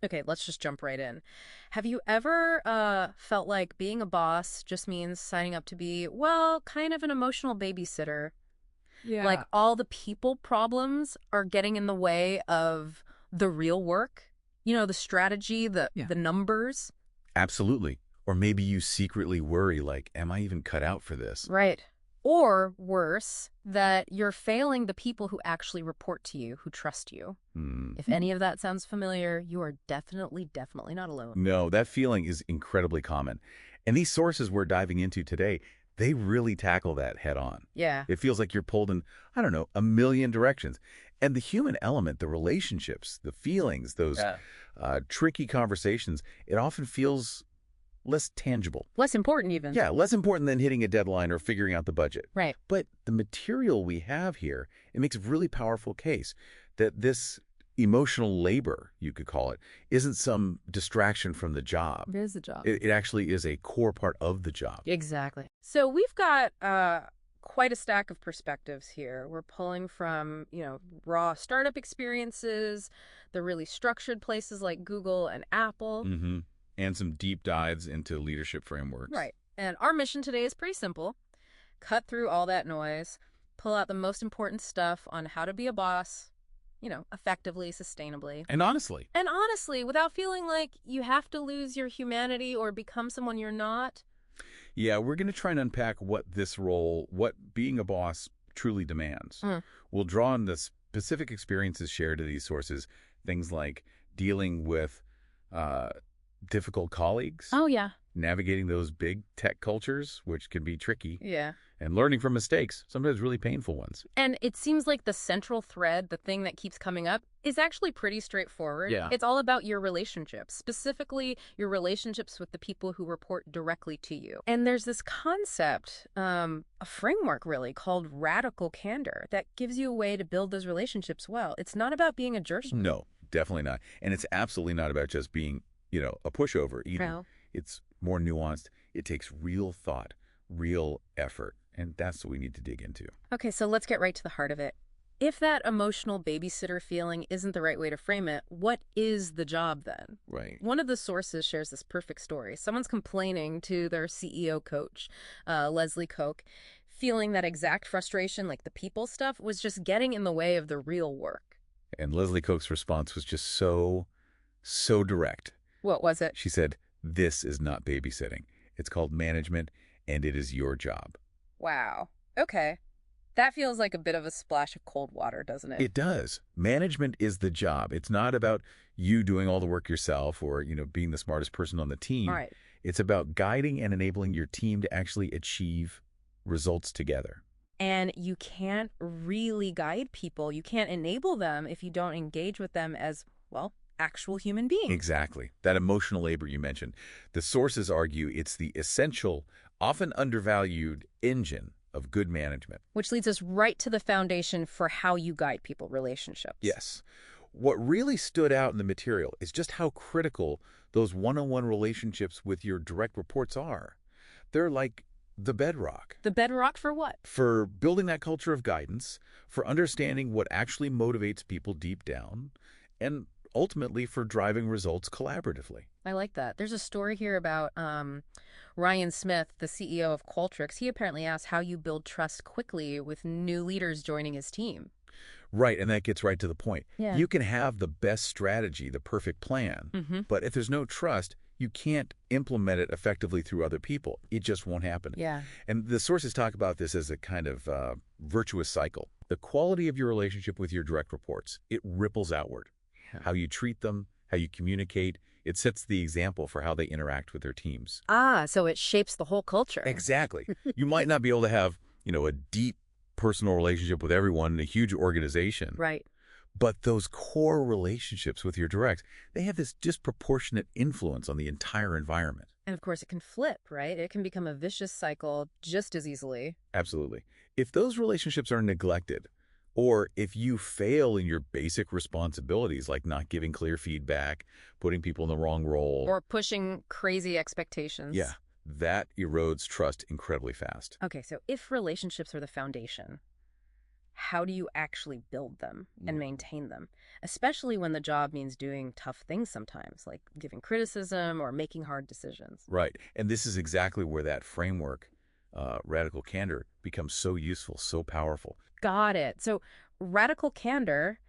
Okay, let's just jump right in. Have you ever felt like being a boss just means signing up to be, well, kind of an emotional babysitter? Like Yeah. all the people problems are getting in the way of the real work? You know, the strategy, Yeah. the numbers? Absolutely. Or maybe you secretly worry, like, am I even cut out for this? Right. Or worse, that you're failing the people who actually report to you, who trust you. Hmm. If any of that sounds familiar, you are definitely not alone. No, that feeling is incredibly common. And these sources we're diving into today, they really tackle that head on. Yeah. It feels like you're pulled in, I don't know, a million directions. And the human element, the relationships, the feelings, those Yeah. tricky conversations, it often feels less tangible. Less important, even. Yeah, less important than hitting a deadline or figuring out the budget. Right. But the material we have here, it makes a really powerful case that this emotional labor, you could call it, isn't some distraction from the job. It is a job. It actually is a core part of the job. Exactly. So we've got quite a stack of perspectives here. We're pulling from, raw startup experiences, the really structured places like Google and Apple. Mm-hmm. And some deep dives into leadership frameworks. Right. And our mission today is pretty simple. Cut through all that noise, pull out the most important stuff on how to be a boss, effectively, sustainably. And honestly, And honestly, without feeling like you have to lose your humanity or become someone you're not. yeah, we're going to try and unpack what this role, what being a boss truly demands. Mm. We'll draw on the specific experiences shared to these sources, things like dealing with uh, difficult colleagues, Oh, yeah. navigating those big tech cultures, which can be tricky, Yeah. and learning from mistakes, sometimes really painful ones. And it seems like the central thread, the thing that keeps coming up, is actually pretty straightforward. Yeah. It's all about your relationships, specifically your relationships with the people who report directly to you. And there's this concept, a framework really, called radical candor that gives you a way to build those relationships well. It's not about being a jerk. No, definitely not. And it's absolutely not about just being, a pushover either. No. It's more nuanced. It takes real thought, real effort. And that's what we need to dig into. Okay, so let's get right to the heart of it. If that emotional babysitter feeling isn't the right way to frame it, what is the job then? Right. One of the sources shares this perfect story. Someone's complaining to their CEO coach, Leslie Koch, feeling that exact frustration, like the people stuff, was just getting in the way of the real work. And Leslie Koch's response was just so direct. What was it? She said, "This is not babysitting. It's called management, and it is your job." Wow. Okay. That feels like a bit of a splash of cold water, doesn't it? It does. Management is the job. It's not about you doing all the work yourself or, being the smartest person on the team. All right. It's about guiding and enabling your team to actually achieve results together. And you can't really guide people. You can't enable them if you don't engage with them as, well, actual human beings. Exactly. That emotional labor you mentioned. The sources argue it's the essential, often undervalued engine of good management. Which leads us right to the foundation for how you guide people relationships. Yes. What really stood out in the material is just how critical those one-on-one relationships with your direct reports are. They're like the bedrock. The bedrock for what? For building that culture of guidance, for understanding what actually motivates people deep down, and ultimately for driving results collaboratively. I like that. There's a story here about Ryan Smith, the CEO of Qualtrics. He apparently asked how you build trust quickly with new leaders joining his team. Right, and that gets right to the point. Yeah. You can have the best strategy, the perfect plan, but if there's no trust, you can't implement it effectively through other people. It just won't happen. Yeah. And the sources talk about this as a kind of virtuous cycle. The quality of your relationship with your direct reports, it ripples outward. Yeah. How you treat them, how you communicate, it sets the example for how they interact with their teams. Ah, so it shapes the whole culture. Exactly. You might not be able to have, a deep personal relationship with everyone in a huge organization. Right. But those core relationships with your directs, they have this disproportionate influence on the entire environment. And of course, it can flip, right? It can become a vicious cycle just as easily. Absolutely. If those relationships are neglected, or if you fail in your basic responsibilities, like not giving clear feedback, putting people in the wrong role, Or pushing crazy expectations. yeah, that erodes trust incredibly fast. Okay, so if relationships are the foundation, how do you actually build them and Mm. maintain them, especially when the job means doing tough things sometimes, like giving criticism or making hard decisions. Right. And this is exactly where that framework, radical candor, becomes so useful, so powerful. Got it. So radical candor,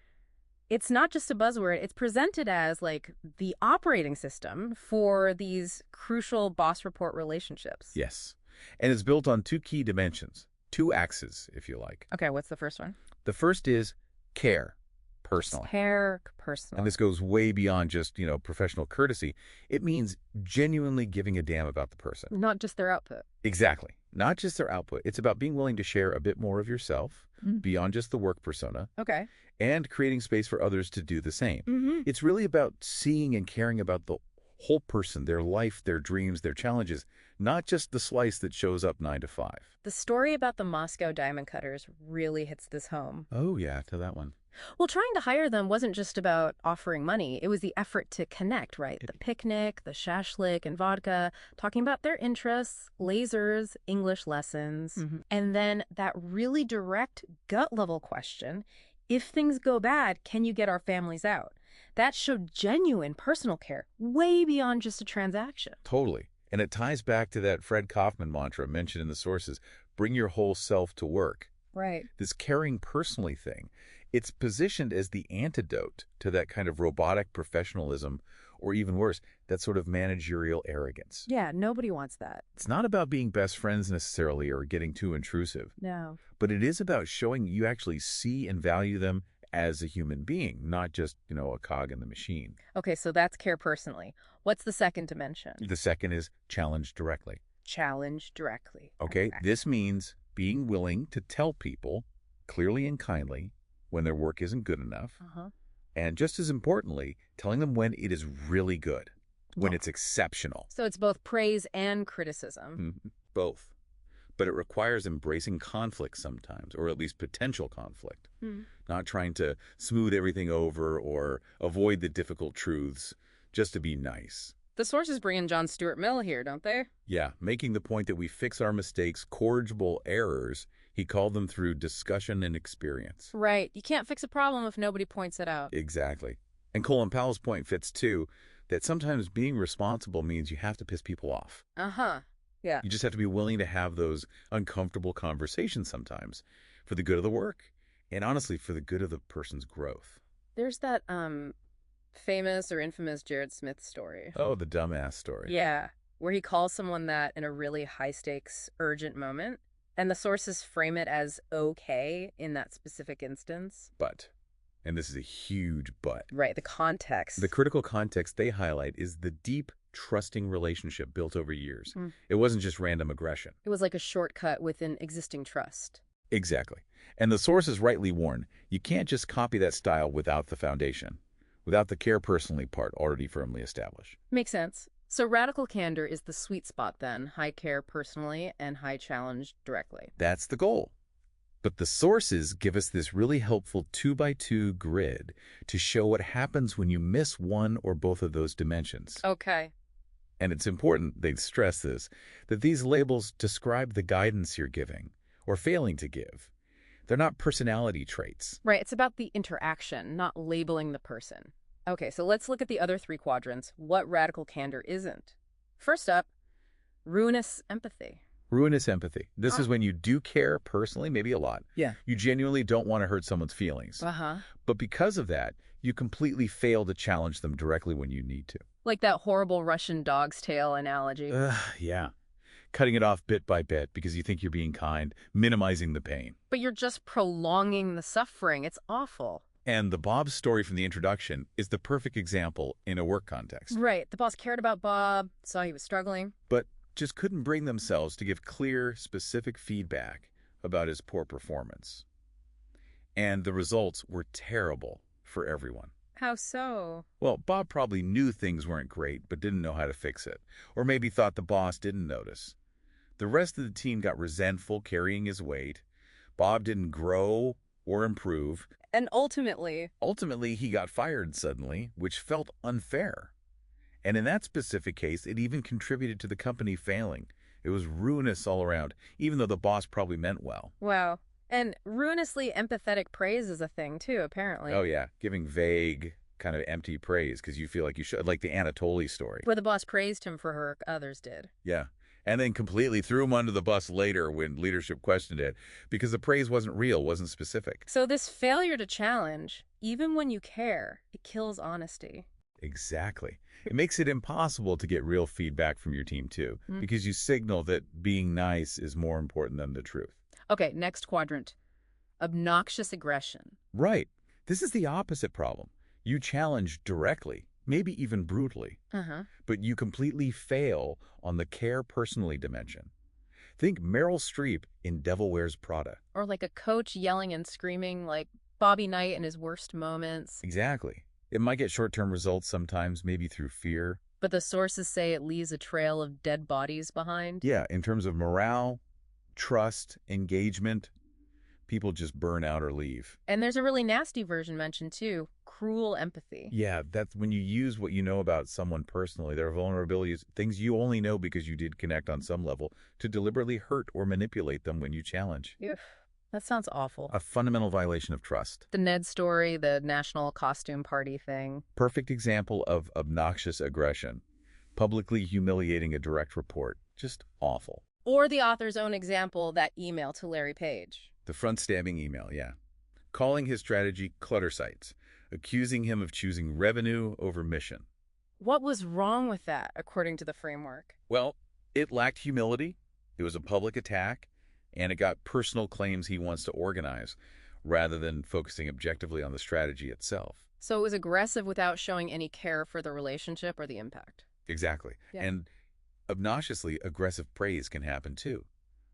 it's not just a buzzword, it's presented as like the operating system for these crucial boss report relationships. Yes. And it's built on two key dimensions, two axes, if you like. Okay, what's the first one? The first is care, personally. Care, personal. And this goes way beyond just, professional courtesy. It means genuinely giving a damn about the person. Not just their output. Exactly. Not just their output. It's about being willing to share a bit more of yourself beyond just the work persona Okay. and creating space for others to do the same. Mm-hmm. It's really about seeing and caring about the whole person, their life, their dreams, their challenges, not just the slice that shows up 9 to 5. The story about the Moscow diamond cutters really hits this home. Oh, yeah, to that one. Well, trying to hire them wasn't just about offering money. It was the effort to connect, right? The picnic, the shashlik and vodka, talking about their interests, lasers, English lessons. And then that really direct gut level question, if things go bad, can you get our families out? That showed genuine personal care, way beyond just a transaction. Totally. And it ties back to that Fred Kaufman mantra mentioned in the sources, bring your whole self to work. Right. This caring personally thing, it's positioned as the antidote to that kind of robotic professionalism, or even worse, that sort of managerial arrogance. Yeah, nobody wants that. It's not about being best friends necessarily or getting too intrusive, No. but it is about showing you actually see and value them as a human being, not just, a cog in the machine. Okay, so that's care personally. What's the second dimension? The second is challenge directly. Challenge directly. Okay, this means being willing to tell people clearly and kindly when their work isn't good enough. Uh-huh. And just as importantly, telling them when it is really good, when Well, it's exceptional. so it's both praise and criticism. Both. But it requires embracing conflict sometimes, or at least potential conflict. Not trying to smooth everything over or avoid the difficult truths just to be nice. The sources bring in John Stuart Mill here, don't they? Yeah, making the point that we fix our mistakes, corrigible errors, he called them through discussion and experience. Right. You can't fix a problem if nobody points it out. Exactly. And Colin Powell's point fits too, that sometimes being responsible means you have to piss people off. Uh-huh. Yeah. You just have to be willing to have those uncomfortable conversations sometimes for the good of the work and honestly for the good of the person's growth. There's that famous or infamous Jared Smith story. Oh, the dumbass story. Yeah, where he calls someone that in a really high-stakes, urgent moment, and the sources frame it as okay in that specific instance. But, and this is a huge but, Right, the context. the critical context they highlight is the deep, trusting relationship built over years. It wasn't just random aggression. It was like a shortcut within existing trust. Exactly. And the sources rightly warn, you can't just copy that style without the foundation, without the care personally part already firmly established. Makes sense. So radical candor is the sweet spot then, high care personally and high challenge directly. That's the goal. But the sources give us this really helpful 2x2 grid to show what happens when you miss one or both of those dimensions. Okay. And it's important, they stress this, that these labels describe the guidance you're giving or failing to give. They're not personality traits. Right, it's about the interaction, not labeling the person. Okay, so let's look at the other three quadrants, what radical candor isn't. First up, ruinous empathy. Ruinous empathy. This is when you do care personally, maybe a lot. Yeah. You genuinely don't want to hurt someone's feelings. Uh-huh. But because of that, you completely fail to challenge them directly when you need to. Like that horrible Russian dog's tail analogy. Yeah. Cutting it off bit by bit because you think you're being kind, minimizing the pain. But you're just prolonging the suffering. It's awful. And the Bob story from the introduction is the perfect example in a work context. Right. The boss cared about Bob, saw he was struggling. But just couldn't bring themselves to give clear, specific feedback about his poor performance. And the results were terrible for everyone. How so? Well, Bob probably knew things weren't great, but didn't know how to fix it. Or maybe thought the boss didn't notice. The rest of the team got resentful carrying his weight. Bob didn't grow or improve. And ultimately, Ultimately, he got fired suddenly, which felt unfair. And in that specific case, it even contributed to the company failing. It was ruinous all around, even though the boss probably meant well. wow. And ruinously empathetic praise is a thing, too, apparently. Oh, yeah, giving vague, kind of empty praise because you feel like you should, like the Anatoly story. Where the boss praised him for her, others did. Yeah. And then completely threw him under the bus later when leadership questioned it because the praise wasn't real, wasn't specific. So this failure to challenge, even when you care, it kills honesty. Exactly. It makes it impossible to get real feedback from your team, too, because you signal that being nice is more important than the truth. Okay, next quadrant. Obnoxious aggression. Right. This is the opposite problem. You challenge directly, maybe even brutally, but you completely fail on the care personally dimension. Think Meryl Streep in Devil Wears Prada. Or like a coach yelling and screaming like Bobby Knight in his worst moments. Exactly. It might get short-term results sometimes, maybe through fear. But the sources say it leaves a trail of dead bodies behind. Yeah, in terms of morale, trust, engagement, people just burn out or leave. And there's a really nasty version mentioned too, cruel empathy. Yeah, that's when you use what you know about someone personally, their vulnerabilities, things you only know because you did connect on some level, to deliberately hurt or manipulate them when you challenge. Oof, that sounds awful. A fundamental violation of trust. The Ned story, the national costume party thing. Perfect example of obnoxious aggression. Publicly humiliating a direct report. Just awful. Or the author's own example, that email to Larry Page. The front-stabbing email, yeah. Calling his strategy clutter sites, accusing him of choosing revenue over mission. What was wrong with that, according to the framework? Well, it lacked humility, it was a public attack, and it got personal claims he wants to organize, rather than focusing objectively on the strategy itself. So it was aggressive without showing any care for the relationship or the impact. Exactly. Yeah. And obnoxiously aggressive praise can happen too.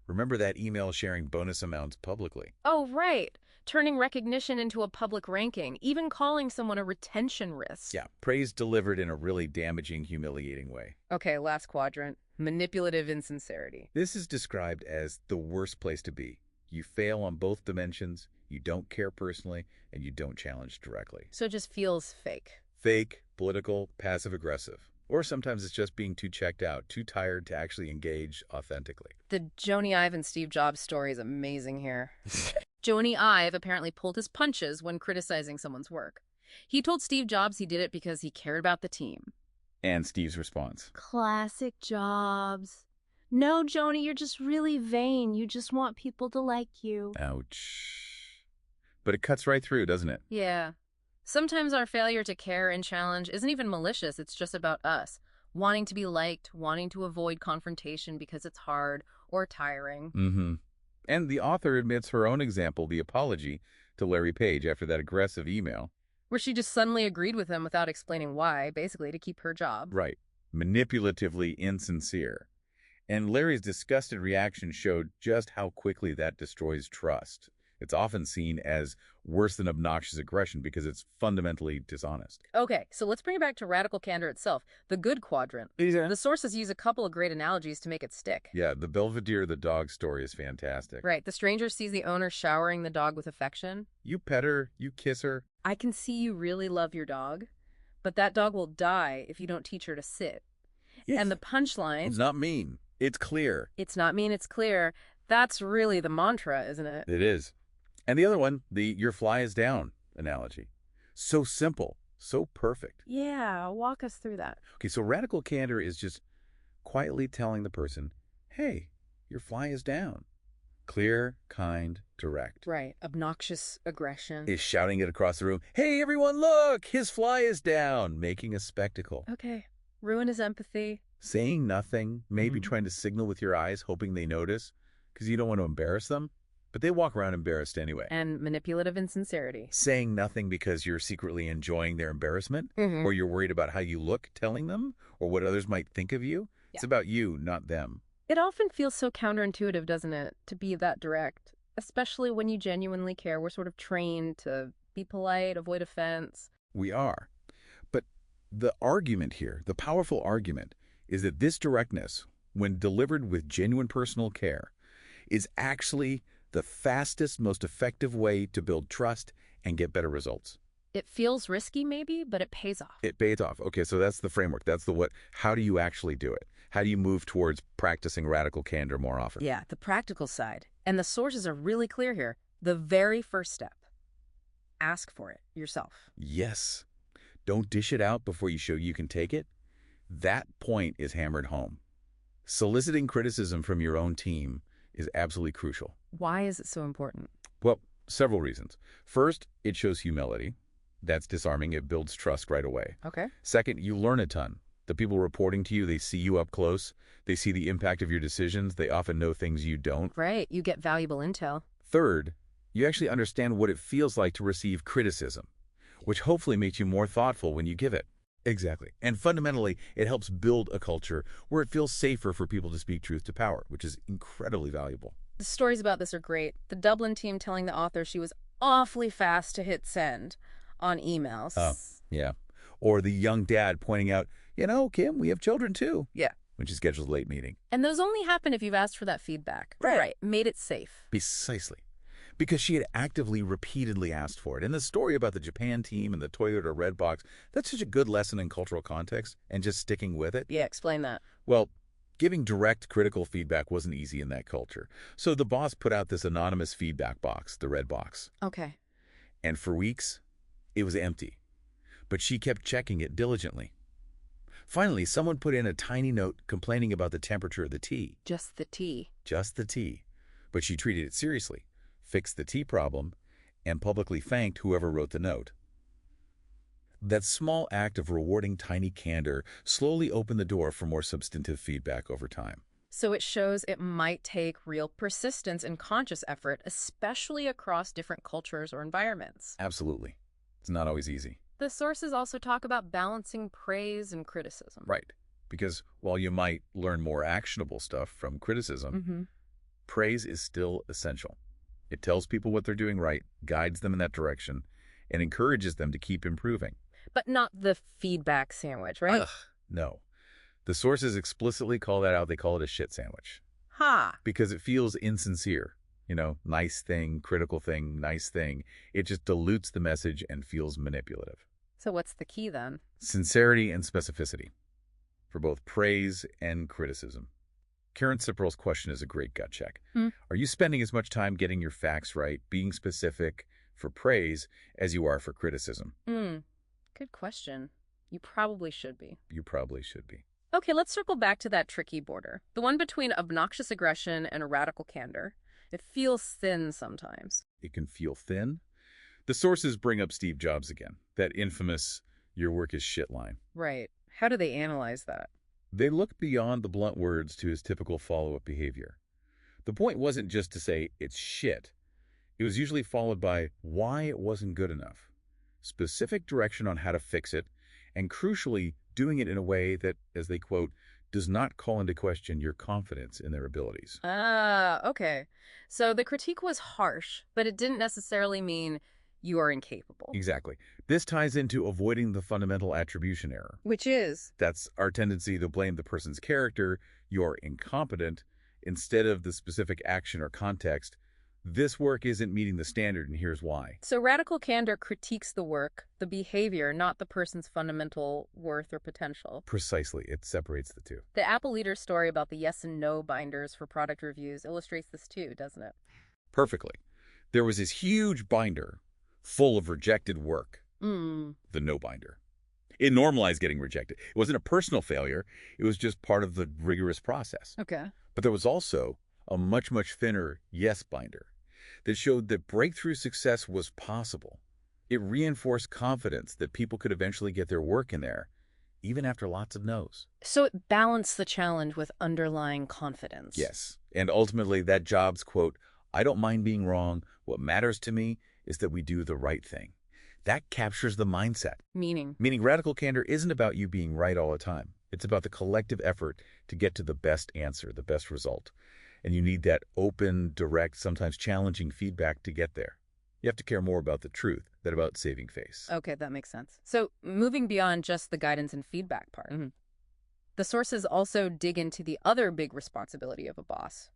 Remember that email sharing bonus amounts publicly. Oh, right. Turning recognition into a public ranking, even calling someone a retention risk. Yeah, praise delivered in a really damaging, humiliating way. Okay, last quadrant. Manipulative insincerity. This is described as the worst place to be. You fail on both dimensions, you don't care personally, and you don't challenge directly. So it just feels fake. Fake, political, passive-aggressive. Or sometimes it's just being too checked out, too tired to actually engage authentically. The Joni Ive and Steve Jobs story is amazing here. Joni Ive apparently pulled his punches when criticizing someone's work. He told Steve Jobs he did it because he cared about the team. And Steve's response. Classic Jobs. No, Joni, you're just really vain. You just want people to like you. Ouch. But it cuts right through, doesn't it? Yeah. Sometimes our failure to care and challenge isn't even malicious. It's just about us. Wanting to be liked, wanting to avoid confrontation because it's hard or tiring. And the author admits her own example, the apology, to Larry Page after that aggressive email. Where she just suddenly agreed with him without explaining why, basically to keep her job. Right. Manipulatively insincere. And Larry's disgusted reaction showed just how quickly that destroys trust. It's often seen as worse than obnoxious aggression because it's fundamentally dishonest. Okay, so let's bring it back to radical candor itself, the good quadrant. The sources use a couple of great analogies to make it stick. Yeah, the Belvedere the dog story is fantastic. Right, the stranger sees the owner showering the dog with affection. You pet her, you kiss her. I can see you really love your dog, but that dog will die if you don't teach her to sit. Yes. And the punchline... It's not mean. It's clear. It's not mean, it's clear. That's really the mantra, isn't it? It is. And the other one, the your fly is down analogy. So simple, so perfect. Yeah, walk us through that. Okay, so radical candor is just quietly telling the person, hey, your fly is down. Clear, kind, direct. Right, obnoxious aggression. Is shouting it across the room, hey, everyone, look, his fly is down, making a spectacle. Okay, ruinous empathy. Saying nothing, maybe trying to signal with your eyes, hoping they notice, because you don't want to embarrass them. But they walk around embarrassed anyway. And manipulative insincerity. Saying nothing because you're secretly enjoying their embarrassment, or you're worried about how you look telling them, or what others might think of you. Yeah. It's about you, not them. It often feels so counterintuitive, doesn't it, to be that direct, especially when you genuinely care. We're sort of trained to be polite, avoid offense. We are. But the argument here, the powerful argument, is that this directness, when delivered with genuine personal care, is actually the fastest, most effective way to build trust and get better results. It feels risky maybe, but it pays off. It pays off. Okay, so that's the framework. That's the what. How do you actually do it? How do you move towards practicing radical candor more often? Yeah, the practical side. And the sources are really clear here. The very first step. Ask for it yourself. Yes. Don't dish it out before you show you can take it. That point is hammered home. Soliciting criticism from your own team is absolutely crucial. Why is it so important? Well, several reasons. First, it shows humility. That's disarming. It builds trust right away. Okay. Second, you learn a ton. The people reporting to you, they see you up close. They see the impact of your decisions. They often know things you don't. Right. You get valuable intel. Third, you actually understand what it feels like to receive criticism, which hopefully makes you more thoughtful when you give it. Exactly. And fundamentally, it helps build a culture where it feels safer for people to speak truth to power, which is incredibly valuable. The stories about this are great. The Dublin team telling the author she was awfully fast to hit send on emails. Yeah. Or the young dad pointing out, Kim, we have children too. Yeah. When she schedules a late meeting. And those only happen if you've asked for that feedback. Right. Made it safe. Precisely. Because she had actively, repeatedly asked for it. And the story about the Japan team and the Toyota Red Box, that's such a good lesson in cultural context and just sticking with it. Yeah, explain that. Well, giving direct critical feedback wasn't easy in that culture. So the boss put out this anonymous feedback box, the Red Box. Okay. And for weeks, it was empty. But she kept checking it diligently. Finally, someone put in a tiny note complaining about the temperature of the tea. Just the tea. Just the tea. But she treated it seriously, fixed the tea problem, and publicly thanked whoever wrote the note. That small act of rewarding tiny candor slowly opened the door for more substantive feedback over time. So it shows it might take real persistence and conscious effort, especially across different cultures or environments. Absolutely. It's not always easy. The sources also talk about balancing praise and criticism. Right. Because while you might learn more actionable stuff from criticism, praise is still essential. It tells people what they're doing right, guides them in that direction, and encourages them to keep improving. But not the feedback sandwich, right? No. The sources explicitly call that out. They call it a shit sandwich. Because it feels insincere. Nice thing, critical thing, nice thing. It just dilutes the message and feels manipulative. So what's the key then? Sincerity and specificity for both praise and criticism. Karen Cipril's question is a great gut check. Are you spending as much time getting your facts right, being specific for praise as you are for criticism? Good question. You probably should be. You probably should be. Okay, let's circle back to that tricky border. The one between obnoxious aggression and a radical candor. It feels thin sometimes. It can feel thin. The sources bring up Steve Jobs again, that infamous "your work is shit" line. Right. How do they analyze that? They look beyond the blunt words to his typical follow-up behavior. The point wasn't just to say it's shit. It was usually followed by why it wasn't good enough, specific direction on how to fix it, and crucially, doing it in a way that, as they quote, does not call into question your confidence in their abilities. Okay. So the critique was harsh, but it didn't necessarily mean you are incapable. Exactly. This ties into avoiding the fundamental attribution error. Which is? That's our tendency to blame the person's character, you're incompetent, instead of the specific action or context. This work isn't meeting the standard, and here's why. So radical candor critiques the work, the behavior, not the person's fundamental worth or potential. Precisely. It separates the two. The Apple leader story about the yes and no binders for product reviews illustrates this too, doesn't it? Perfectly. There was this huge binder full of rejected work. The no binder. It normalized getting rejected. It wasn't a personal failure. It was just part of the rigorous process. Okay. But there was also a much, much thinner yes binder that showed that breakthrough success was possible. It reinforced confidence that people could eventually get their work in there, even after lots of no's. So it balanced the challenge with underlying confidence. Yes. And ultimately, that Jobs quote, "I don't mind being wrong. What matters to me is that we do the right thing." That captures the mindset. Meaning Radical candor isn't about you being right all the time. It's about the collective effort to get to the best answer, the best result. And you need that open, direct, sometimes challenging feedback to get there. You have to care more about the truth than about saving face. Okay, that makes sense. So moving beyond just the guidance and feedback part, the sources also dig into the other big responsibility of a boss,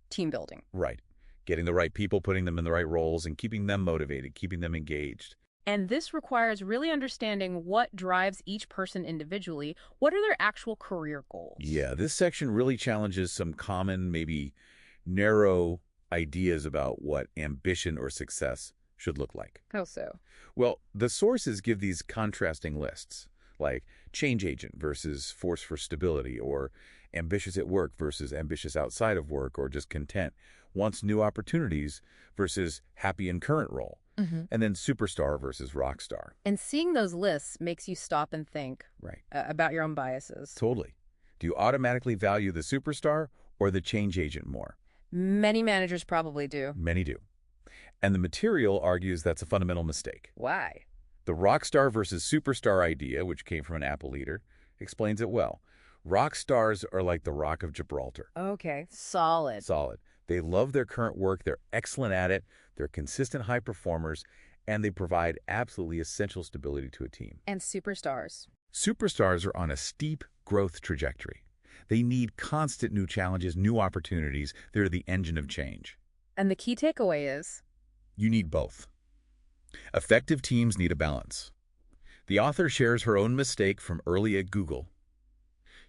team building. Right. Getting the right people, putting them in the right roles, and keeping them motivated, keeping them engaged. And this requires really understanding what drives each person individually. What are their actual career goals? Yeah, this section really challenges some common, maybe narrow ideas about what ambition or success should look like. How so? Well, the sources give these contrasting lists, like change agent versus force for stability, or ambitious at work versus ambitious outside of work, or just content, wants new opportunities versus happy in current role, and then superstar versus rock star. And seeing those lists makes you stop and think Right. about your own biases. Totally. Do you automatically value the superstar or the change agent more? Many managers probably do. Many do. And the material argues that's a fundamental mistake. Why? The rock star versus superstar idea, which came from an Apple leader, explains it well. Rock stars are like the Rock of Gibraltar. Okay, solid. Solid. They love their current work, they're excellent at it, they're consistent high performers, and they provide absolutely essential stability to a team. And superstars. Superstars are on a steep growth trajectory. They need constant new challenges, new opportunities. They're the engine of change. And the key takeaway is? You need both. Effective teams need a balance. The author shares her own mistake from early at Google.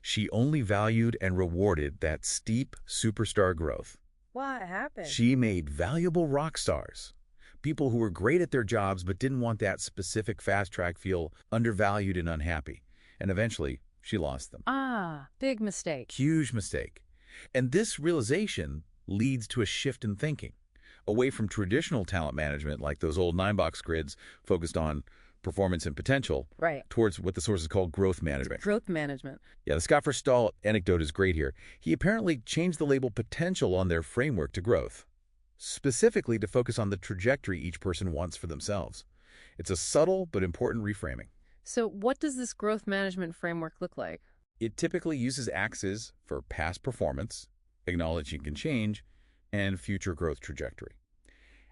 She only valued and rewarded that steep superstar growth. What happened? She made valuable rock stars, people who were great at their jobs but didn't want that specific fast track feel undervalued and unhappy. And eventually, she lost them. Big mistake. Huge mistake. And this realization leads to a shift in thinking, away from traditional talent management like those old 9-box grids focused on performance and potential, Right. towards what the sources call growth management. Growth management. Yeah, the Scott Forstall anecdote is great here. He apparently changed the label potential on their framework to growth, specifically to focus on the trajectory each person wants for themselves. It's a subtle but important reframing. So what does this growth management framework look like? It typically uses axes for past performance, acknowledging can change, and future growth trajectory.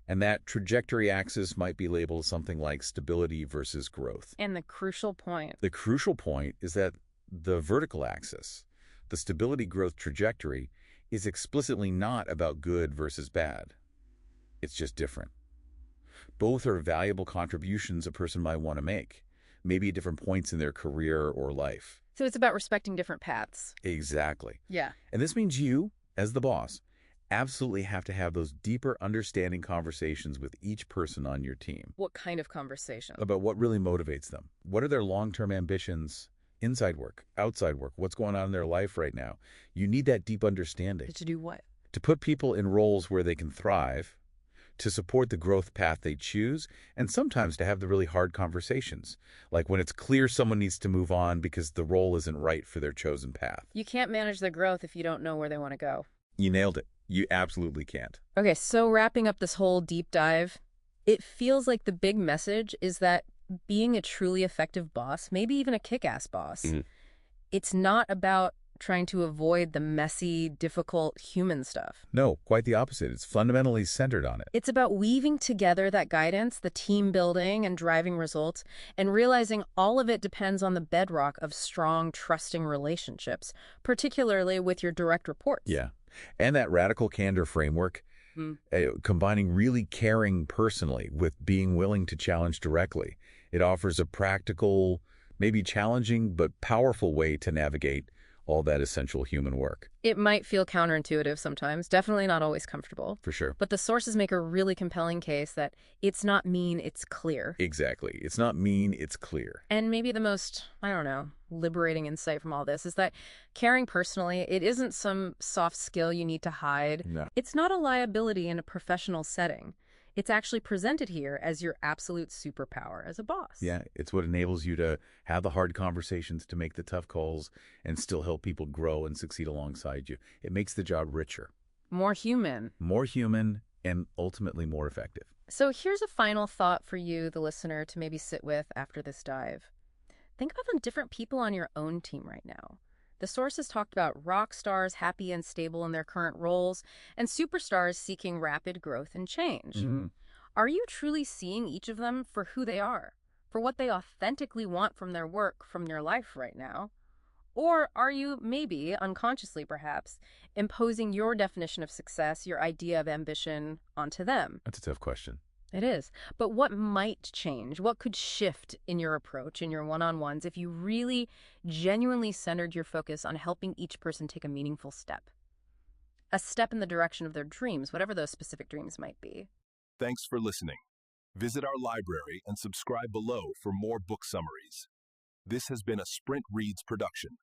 And that trajectory axis might be labeled something like stability versus growth. And the crucial point. The crucial point is that the vertical axis, the stability growth trajectory, is explicitly not about good versus bad. It's just different. Both are valuable contributions a person might want to make, maybe at different points in their career or life. So it's about respecting different paths. Exactly. Yeah. And this means you, as the boss, absolutely have to have those deeper understanding conversations with each person on your team. What kind of conversation? About what really motivates them. What are their long-term ambitions, inside work, outside work, what's going on in their life right now? You need that deep understanding. To do what? To put people in roles where they can thrive, to support the growth path they choose, and sometimes to have the really hard conversations, like when it's clear someone needs to move on because the role isn't right for their chosen path. You can't manage their growth if you don't know where they want to go. You nailed it. You absolutely can't. Okay, so wrapping up this whole deep dive, it feels like the big message is that being a truly effective boss, maybe even a kick-ass boss, it's not about trying to avoid the messy, difficult human stuff. No, quite the opposite. It's fundamentally centered on it. It's about weaving together that guidance, the team building and driving results, and realizing all of it depends on the bedrock of strong, trusting relationships, particularly with your direct reports. Yeah. And that radical candor framework, combining really caring personally with being willing to challenge directly. It offers a practical, maybe challenging, but powerful way to navigate all that essential human work. It might feel counterintuitive sometimes, definitely not always comfortable. For sure. But the sources make a really compelling case that it's not mean, it's clear. Exactly. It's not mean, it's clear. And maybe the most, I don't know, liberating insight from all this is that caring personally, it isn't some soft skill you need to hide. No. It's not a liability in a professional setting. It's actually presented here as your absolute superpower as a boss. Yeah, it's what enables you to have the hard conversations, to make the tough calls, and still help people grow and succeed alongside you. It makes the job richer. More human. More human, and ultimately more effective. So here's a final thought for you, the listener, to maybe sit with after this dive. Think about the different people on your own team right now. The sources talked about rock stars happy and stable in their current roles, and superstars seeking rapid growth and change. Are you truly seeing each of them for who they are, for what they authentically want from their work, from their life right now? Or are you, maybe, unconsciously perhaps, imposing your definition of success, your idea of ambition, onto them? That's a tough question. It is. But what might change? What could shift in your approach, in your one-on-ones, if you really genuinely centered your focus on helping each person take a meaningful step? a step in the direction of their dreams, whatever those specific dreams might be. Thanks for listening. Visit our library and subscribe below for more book summaries. This has been a Sprint Reads production.